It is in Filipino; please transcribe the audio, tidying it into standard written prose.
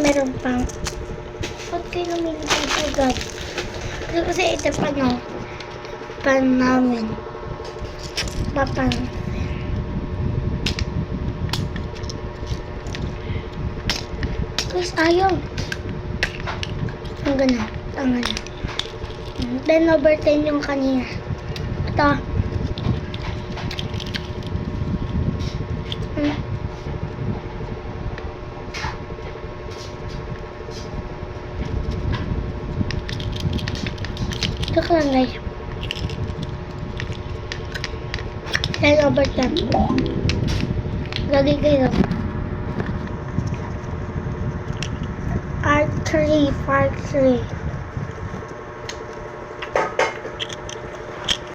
meron pang. Ba't kayo lumilipad agad? Kasi ito pa no. Pan namin. Papan. Guys, ayaw. Tanga na. Tanga na. 10/10 yung kanina. Ito. Ito lang guys. 10/10. Galing kayo. Part 3.